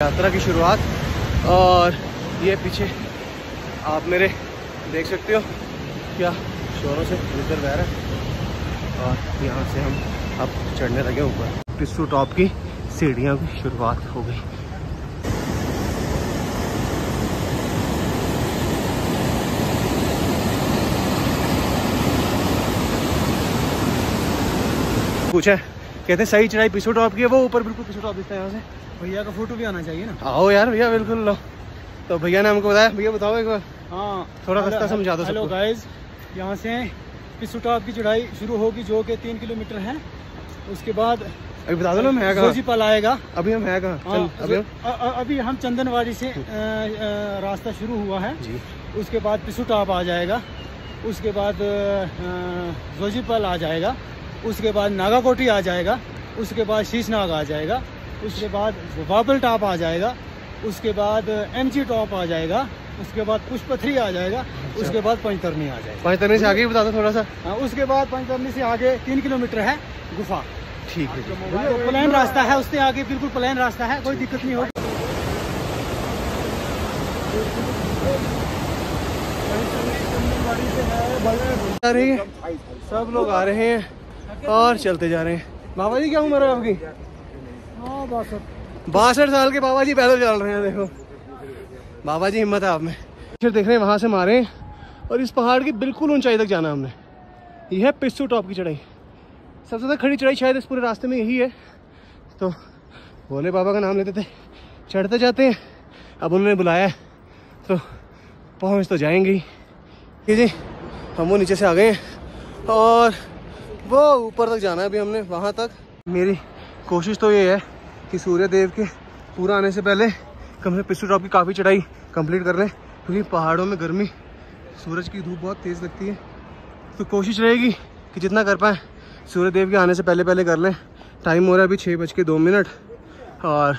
यात्रा की शुरुआत। और ये पीछे आप मेरे देख सकते हो क्या शोरों से गुजर बह रहा है। और यहाँ से हम अब चढ़ने लगे ऊपर। पिस्सू टॉप की सीढ़ियाँ की शुरुआत हो गई। पूछा कहते सही चढ़ाई पिस्सू टॉप की है, वो ऊपर बिल्कुल पिस्सू टॉप दिखता है। यहाँ से भैया का फोटो भी आना चाहिए ना। आओ यार भैया, बिल्कुल लो। तो भैया ने हमको बताया, भैया बताओ एक बार। हाँ थोड़ा रास्ता समझा दो। हेलो गाइस, यहाँ से पिस्सू टॉप की चढ़ाई शुरू होगी जो कि 3 किलोमीटर है। उसके बाद अभी बता दो ना मैं कहाँ। जोजीपाल आएगा। अभी हम है कहाँ? अभी हम चंदनवाड़ी से रास्ता शुरू हुआ है जी। उसके बाद पिस्सू टॉप आ जाएगा, उसके बाद जोजीपाल आ जाएगा, उसके बाद नागाकोटी आ जाएगा, उसके बाद शीशनाग आ जाएगा, उसके बाद बाबल टॉप आ जाएगा, उसके बाद एमजी टॉप आ जाएगा, उसके बाद पुष्पथरी आ जाएगा, उसके बाद पंचतरनी आ जाएगा। पंचतरनी से आगे बता दो थोड़ा सा। हाँ, उसके बाद पंचतरनी से आगे 3 किलोमीटर है गुफा। ठीक है, तो प्लेन रास्ता है, उससे आगे बिल्कुल प्लेन रास्ता है, कोई दिक्कत नहीं होगी। आ रही है, सब लोग आ रहे हैं और चलते जा रहे हैं। बाबा जी क्या उम्र है आपकी? 62 साल के बाबा जी पैदल चल रहे हैं। देखो बाबा जी, हिम्मत है आप में। फिर देख रहे हैं वहां से मारे और इस पहाड़ की बिल्कुल ऊंचाई तक जाना हमने। यह है पिस्सू टॉप की चढ़ाई। सबसे ज़्यादा खड़ी चढ़ाई शायद इस पूरे रास्ते में यही है। तो भोले बाबा का नाम लेते थे, चढ़ते जाते हैं। अब उन्होंने बुलाया है तो पहुंच तो जाएंगे ही। ये जी हम वो नीचे से आ गए हैं और वो ऊपर तक जाना है अभी हमने, वहाँ तक। मेरी कोशिश तो ये है कि सूर्य देव के पूरा आने से पहले कम से पिस्सू टॉप की काफ़ी चढ़ाई कंप्लीट कर लें, क्योंकि पहाड़ों में गर्मी, सूरज की धूप बहुत तेज़ लगती है। तो कोशिश रहेगी कि जितना कर पाएँ सूर्य देव के आने से पहले पहले कर लें। टाइम हो रहा है अभी 6:02 और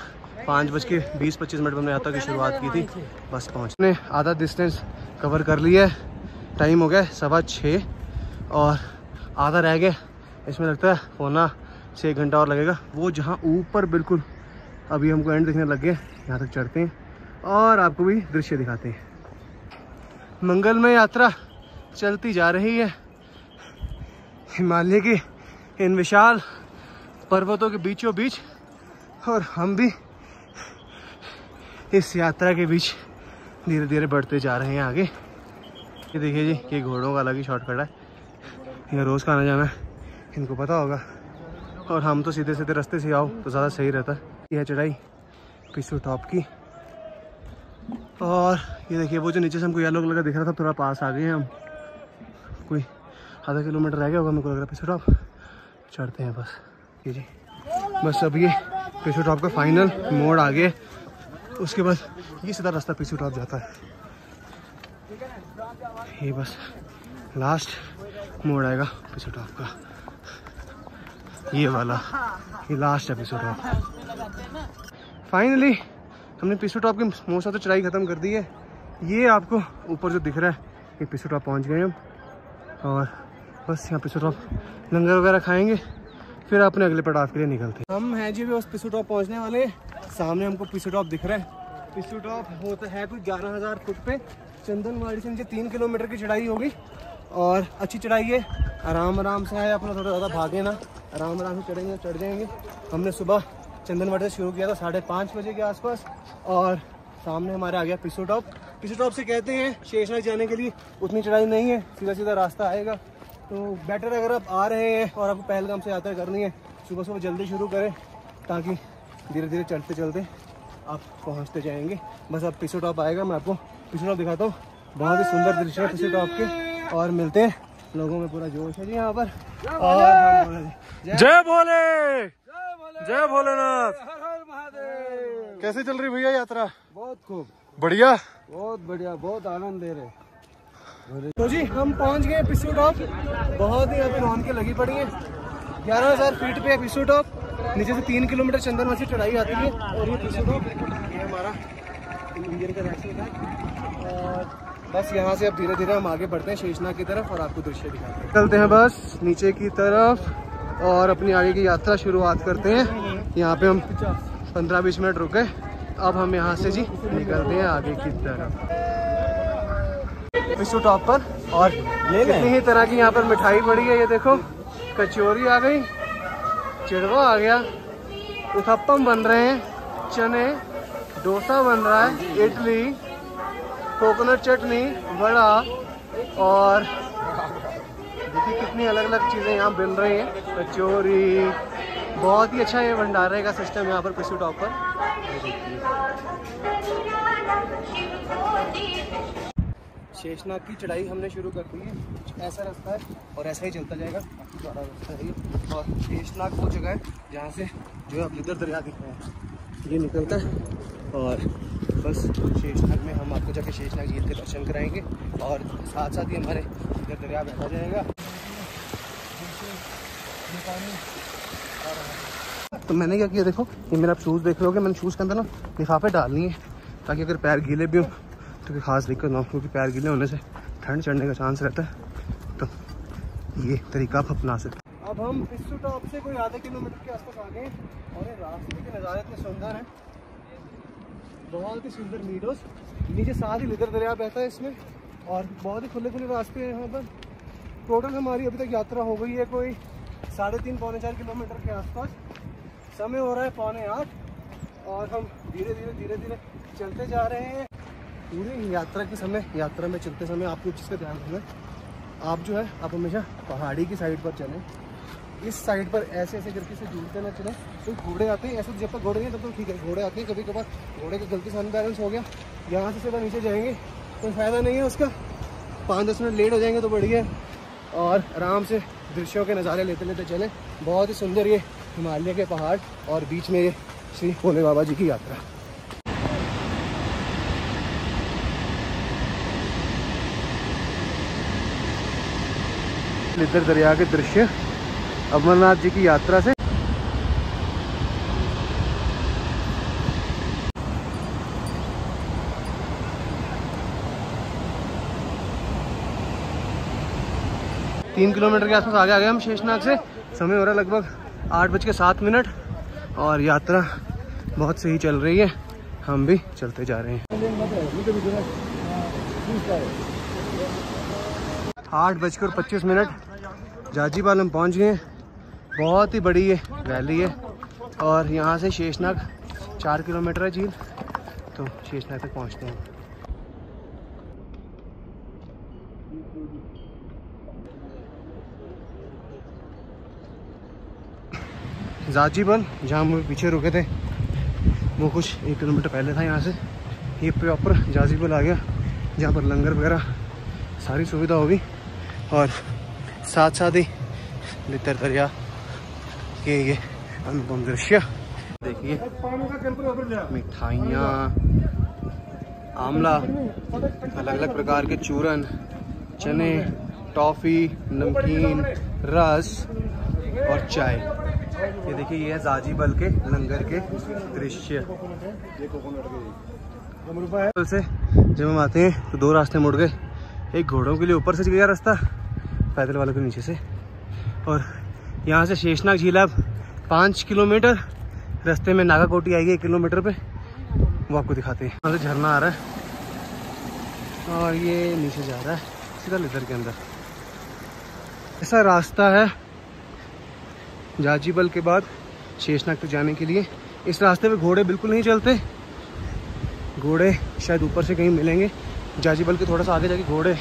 5:20-25 पर हमने यात्रा की शुरुआत की थी। बस पहुँचने आधा डिस्टेंस कवर कर लिया है। टाइम हो गया 6:15 और आधा रह गया। इसमें लगता है 6 घंटा और लगेगा। वो जहाँ ऊपर बिल्कुल अभी हमको एंड दिखने लग गए, यहाँ तक चढ़ते हैं और आपको भी दृश्य दिखाते हैं। मंगलमय यात्रा चलती जा रही है हिमालय के इन विशाल पर्वतों के बीचों बीच, और हम भी इस यात्रा के बीच धीरे धीरे बढ़ते जा रहे हैं आगे। ये देखिए जी, ये घोड़ों का अलग ही शॉर्टकट है। ये रोज़ का आना जाना है, इनको पता होगा। और हम तो सीधे सीधे रास्ते से आओ तो ज़्यादा सही रहता है। यह चढ़ाई पिस्सू टॉप की। और ये देखिए वो जो नीचे से हमको येलो कलर का दिख रहा था, थोड़ा पास आ गए हैं हम। कोई आधा किलोमीटर रह गया होगा मेरे को लग रहा है पिस्सू टॉप। चढ़ते हैं बस। ये जी बस अब ये पिस्सू टॉप का फाइनल मोड़ आ गया। उसके बाद ये सीधा रास्ता पिस्सू टॉप जाता है। ये बस लास्ट मोड़ आएगा पिस्सू टॉप का, ये वाला, ये लास्ट है पिस्सू टॉप। फाइनली हमने पिस्सू टॉप की मोस्ट ऑफ द चढ़ाई खत्म कर दी है। ये आपको ऊपर जो दिख रहा है ये पिस्सू टॉप पहुंच गए हम। और बस यहाँ पिस्सू टॉप लंगर वगैरह खाएंगे, फिर अपने अगले पड़ाव के लिए निकलते हैं। हम हैं जी बस पिस्सू टॉप पहुँचने वाले। सामने हमको पिस्सू टॉप दिख रहा है। पिस्सू टॉप होता है कुछ 11,000 फुट पे। चंदनवाड़ी से नीचे 3 किलोमीटर की चढ़ाई होगी और अच्छी चढ़ाई है। आराम आराम से है, अपना थोड़ा ज़्यादा भागे ना, आराम आराम से चढ़ेंगे, चढ़ जाएंगे। हमने सुबह चंदनवाड़ी से शुरू किया था 5:30 बजे के आसपास और सामने हमारे आ गया पिस्सू टॉप। पिस्सू टॉप से कहते हैं शेषनाग जाने के लिए उतनी चढ़ाई नहीं है, सीधा सीधा रास्ता आएगा। तो बेटर अगर आप आ रहे हैं और आपको पहलगाम से यात्रा करनी है, सुबह सुबह जल्दी शुरू करें ताकि धीरे धीरे चलते चलते आप पहुंचते जाएंगे। बस अब पिस्सू टॉप आएगा, मैं आपको पिस्सू टॉप दिखाता हूँ। बहुत ही सुंदर दृश्य है पिस्सू टॉप के। और मिलते हैं, लोगों में पूरा जोश है जी यहाँ पर। और जय भोले, जय भोलेनाथ, हर हर महादेव। कैसे चल रही भैया यात्रा? बहुत खूब बढ़िया, बहुत बढ़िया, बहुत आनंद दे रहे। तो जी हम पहुंच गए पिस्सू टॉप। बहुत ही यहाँ पे रौनकें लगी पड़ी है। 11,000 फीट पे है पिस्सू टॉप। नीचे से 3 किलोमीटर चंदनवाड़ी से चढ़ाई आती है और ये पिस्सू टॉप, ये हमारा इंडियन का रास्ता है। और बस यहाँ से अब धीरे धीरे हम आगे बढ़ते हैं शेषनाग की तरफ और आपको दृश्य दिखाते हैं। चलते हैं बस नीचे की तरफ और अपनी आगे की यात्रा शुरुआत करते हैं। यहाँ पे हम 15-20 मिनट रुके अब हम यहाँ से जी निकलते हैं आगे की तरफ पिस्सू टॉप पर। और कितनी ही तरह की यहाँ पर मिठाई पड़ी है। ये देखो, कचौरी आ गई, चिड़वा आ गया, उत्तपम बन रहे हैं, चने, डोसा बन रहा है, इडली, कोकोनट चटनी, वड़ा, और देखिए कितनी अलग अलग चीज़ें यहाँ बन रही हैं, कचौरी। बहुत ही अच्छा ये भंडारे का सिस्टम यहाँ पर पिस्सू टॉप पर। शेषनाग की चढ़ाई हमने शुरू कर दी है। कुछ ऐसा रास्ता है और ऐसा ही चलता जाएगा, काफ़ी बड़ा रास्ता है ये। और शेषनाग वो जगह है जहाँ से जो है लिदर दरिया दिख रहा है, ये निकलता है। और बस शेषनाग में हम आपको जाके शेषनाग झील के दर्शन कराएंगे और साथ साथ ही हमारे लिदर दरिया बहता जाएगा। तो मैंने क्या किया, देखो ये मेरा शूज़ देख लोगे, मैंने शूज़ के अंदर ना लिफाफे डालनी है ताकि अगर पैर गीले भी हो तो कोई खास दिक्कत ना हो, क्योंकि पैर गीले होने से ठंड चढ़ने का चांस रहता है। तो ये तरीका आप अपना सकते हैं। अब हम पिस्सू टॉप से कोई आधे किलोमीटर के आसपास आ गए और ये रास्ते के नज़ारे इतने सुंदर हैं, बहुत ही सुंदर मीडोज। नीचे साथ ही लिदर दरिया बहता है इसमें और बहुत ही खुले खुले रास्ते हैं यहाँ पर। टोटल हमारी अभी तक यात्रा हो गई है कोई 3.5 पौने 4 किलोमीटर के आसपास। समय हो रहा है 7:45 और हम धीरे धीरे चलते जा रहे हैं। पूरी यात्रा के समय, यात्रा में चलते समय आपको चीज़ का ध्यान रखना, आप जो है आप हमेशा पहाड़ी की साइड पर चलें। इस साइड पर ऐसे ऐसे करके से झूलते ना चलें। तो घोड़े आते हैं, ऐसे जब तक घोड़े नहीं तब तक ठीक है, घोड़े आते हैं कभी कभार, घोड़े का गलती से अनबैलेंस हो गया, यहाँ से सीधा नीचे जाएंगे कोई फ़ायदा नहीं है उसका। 5-10 मिनट लेट हो जाएंगे तो बढ़िया। और आराम से दृश्यों के नज़ारे लेते लेते चलें। बहुत ही सुंदर ये हिमालय के पहाड़ और बीच में ये श्री भोले बाबा जी की यात्रा। लिदर दरिया के दृश्य अमरनाथ जी की यात्रा से। तीन किलोमीटर के आसपास आगे आ गए हम शेषनाग से। समय हो रहा है लगभग 8:07 और यात्रा बहुत सही चल रही है, हम भी चलते जा रहे हैं। 8:25 जाजीपाल हम पहुंच गए। बहुत ही बड़ी ये वैली है और यहाँ से शेषनाग 4 किलोमीटर है झील, तो शेषनाग तक पहुँचते हैं। जाजीपाल जहाँ हम पीछे रुके थे वो कुछ 1 किलोमीटर पहले था यहाँ से। ये प्रॉपर जाजीपाल आ गया जहाँ पर लंगर वगैरह सारी सुविधा होगी और साथ साथ ही लिदर दरिया के ये अनुपम दृश्य देखिए। मिठाइयाँ, आमला, अलग अलग प्रकार के चूरन, चने, टॉफ़ी, नमकीन, रस और चाय। ये देखिए, ये है जाजीपाल के लंगर के दृश्य। से जब हम आते हैं तो 2 रास्ते मुड़ गए। एक घोड़ों के लिए ऊपर से गया रास्ता, पैदल वालों के नीचे से। और यहाँ से शेषनाग झील अब 5 किलोमीटर, रास्ते में नागाकोटी आएगी 1 किलोमीटर पे, वो आपको दिखाते हैं। यहाँ से झरना आ रहा है और ये नीचे जा रहा है सीधा लिदर के अंदर। ऐसा रास्ता है जाजीपाल के बाद शेषनाग तक जाने के लिए। इस रास्ते पे घोड़े बिल्कुल नहीं चलते, घोड़े शायद ऊपर से कहीं मिलेंगे। जाजीपाल के थोड़ा सा आगे जाके घोड़े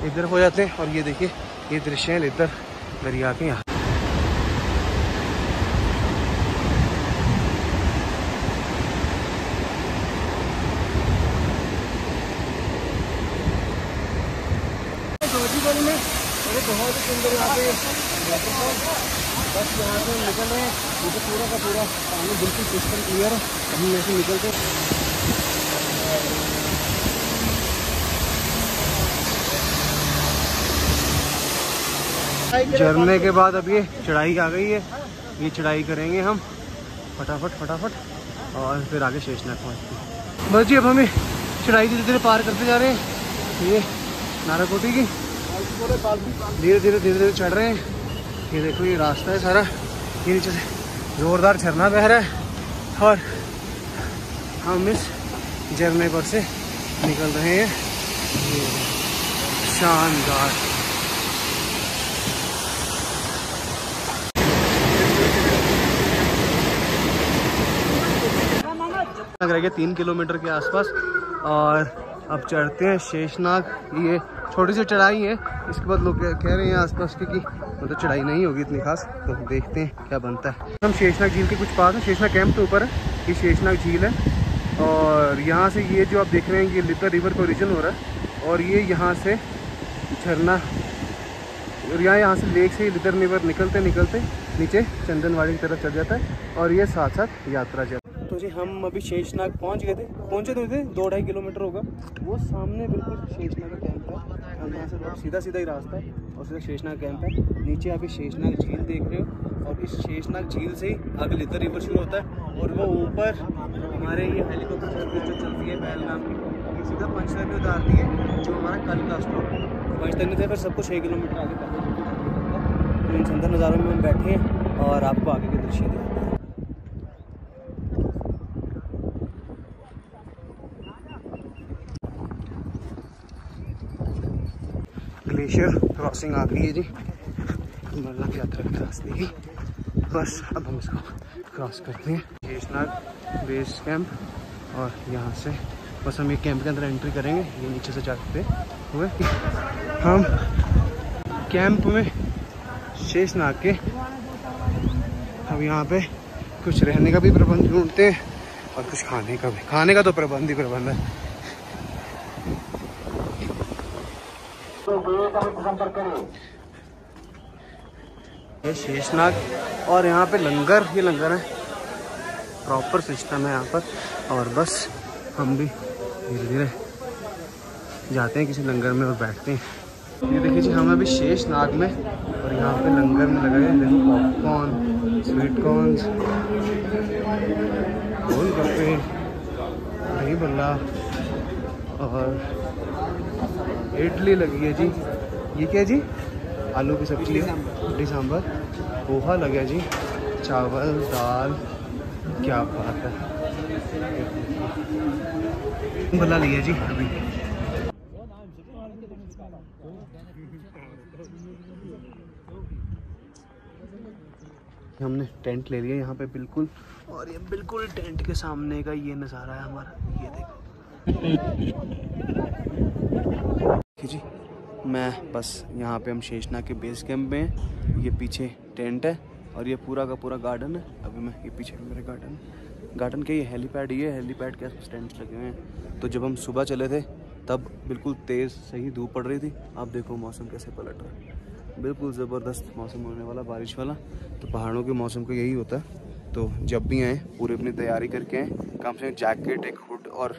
इधर हो जाते हैं। और ये देखिए, ये दृश्य है लिदर दरिया के। यहाँ जाजीपाल में बहुत ही सुंदर यहाँ पे बस यहाँ से निकल रहे हैं। मुझे पूरा का पूरा पानी बिल्कुल क्रिस्टल क्लियर है। हम यहाँ से निकलते झरने के बाद अब ये चढ़ाई आ गई है। ये चढ़ाई करेंगे हम फटाफट और फिर आगे शेषनाग पहुँचते हैं। बस जी अब हमें चढ़ाई धीरे धीरे पार करते जा रहे हैं। ये नागाकोटी की धीरे धीरे चढ़ रहे हैं। ये देखो, ये रास्ता है सारा, ये नीचे से जोरदार झरना बह रहा है और हम इस झरने पर से निकल रहे हैं। ये शानदार। रह गया 3 किलोमीटर के आसपास और अब चढ़ते हैं शेषनाग। ये छोटी सी चढ़ाई है, इसके बाद लोग कह रहे हैं आसपास की कि मतलब चढ़ाई नहीं होगी इतनी खास, तो देखते हैं क्या बनता है। हम शेषनाग झील के कुछ पास है, शेषनाग कैंप के ऊपर है, ये शेषनाग झील है। और यहाँ से ये जो आप देख रहे हैं ये लितर रिवर का ओरिजिन हो रहा है और ये यहाँ से झरना और यहाँ से लेक से लितर रिवर निकलते निकलते नीचे चंदनवाड़ी की तरफ चढ़ जाता है और ये साथ साथ यात्रा चल। तो जी हम अभी शेषनाग पहुँचे तो थे 2-2.5 किलोमीटर होगा। वो सामने बिल्कुल शेषनाग का कैंप है और यहाँ से बहुत सीधा ही रास्ता है और सीधा शेषनाग कैंप है। नीचे आप शेषनाग झील देख रहे हो और इस शेषनाग झील से आगे लितर रिवर शुरू होता है और वो ऊपर हमारे ये हेलीकॉप्टर सर्विस जो चलती है पहलगाम की, सीधा पंचतरणी उतारती है जो हमारा कल का स्टॉप है। पंचतरणी से फिर सबको 6 किलोमीटर आगे पड़ता है। इन सुंदर नज़ारों में हम बैठे हैं और आपको आगे के दृश्य दिखाते हैं। ग्लेशियर क्रॉसिंग आ गई है जी, अमरनाथ यात्रा के रास्ते की। बस अब हम इसको क्रॉस करते हैं। शेषनाग बेस कैंप और यहाँ से बस हम ये कैंप के अंदर एंट्री करेंगे। ये नीचे से जाते हुए हम कैंप में शेषनाग के अब यहाँ पे कुछ रहने का भी प्रबंध ढूंढते हैं और कुछ खाने का भी। खाने का तो प्रबंध ही प्रबंध है। ये शेषनाग और यहाँ पे लंगर, ये लंगर है, प्रॉपर सिस्टम है यहाँ पर। और बस हम भी धीरे धीरे जाते हैं किसी लंगर में और बैठते हैं। ये देखिए जी हम अभी शेषनाग में और यहाँ पे लंगर में लगा है। देखो पॉपकॉर्न, स्वीट कॉर्न्स, गोलगप्पे, दही बल्ला और इडली लगी है जी। ये क्या है जी? आलू की सब्जी, इडली सांभर, पोहा लगा जी, चावल, दाल, क्या बात है। बल्ला लिया जी अभी। हमने टेंट ले लिया यहाँ पे बिल्कुल, और ये बिल्कुल टेंट के सामने का ये नज़ारा है हमारा। ये देखो जी, मैं बस यहाँ पे हम शेषनाग के बेस कैंप में हैं। ये पीछे टेंट है और ये पूरा का पूरा गार्डन है। अभी मैं ये पीछे मेरे गार्डन के ये हेलीपैड, ये हेलीपैड के आसपास टेंट्स लगे हुए हैं। तो जब हम सुबह चले थे तब बिल्कुल तेज़ सही धूप पड़ रही थी। आप देखो मौसम कैसे पलट रहा है, बिल्कुल ज़बरदस्त मौसम होने वाला, बारिश वाला। तो पहाड़ों के मौसम का यही होता है। तो जब भी आएँ पूरी अपनी तैयारी करके आएँ, कम से कम जैकेट, एक हुड और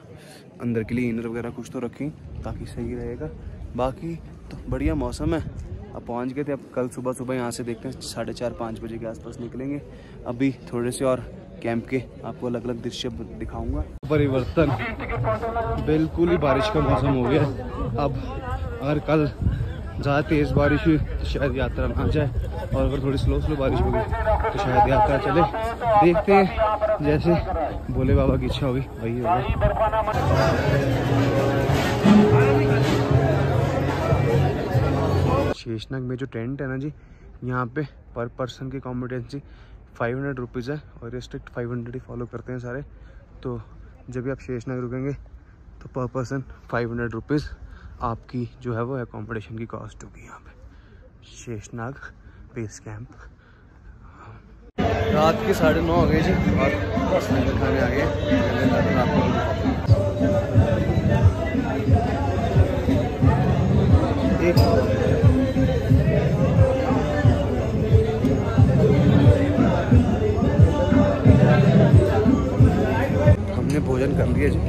अंदर के लिए इनर वगैरह कुछ तो रखें ताकि सही रहेगा। बाकी तो बढ़िया मौसम है। अब पहुंच गए थे। अब कल सुबह यहाँ से देखते हैं 4:30-5 बजे के आसपास निकलेंगे। अभी थोड़े से और कैंप के आपको अलग अलग दृश्य दिखाऊंगा। परिवर्तन, बिल्कुल ही बारिश का मौसम हो गया। अब अगर कल ज़्यादा तेज़ बारिश हुई तो शायद यात्रा ना जाए, और अगर थोड़ी स्लो बारिश होगी तो शायद यात्रा चले। देखते हैं, जैसे भोले बाबा की इच्छा होगी वही होगा। शेषनाग में जो टेंट है ना जी, यहाँ पे पर पर्सन की कॉम्पिटेंसी 500 रुपीज़ है और ये स्ट्रिक्ट 500 ही फॉलो करते हैं सारे। तो जब भी आप शेषनाग रुकेंगे तो पर पर्सन 500 रुपीज़ आपकी जो है वो अकोमोडेशन की कॉस्ट होगी। यहाँ पे शेषनाग बेस कैंप। रात के 9:30 हो गए जी और लंगर खाने आ गए। हमने भोजन कर लिया जी।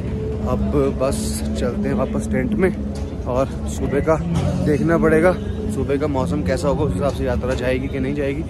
अब बस चलते हैं वापस टेंट में और सुबह का देखना पड़ेगा, सुबह का मौसम कैसा होगा उस हिसाब से यात्रा जाएगी कि नहीं जाएगी।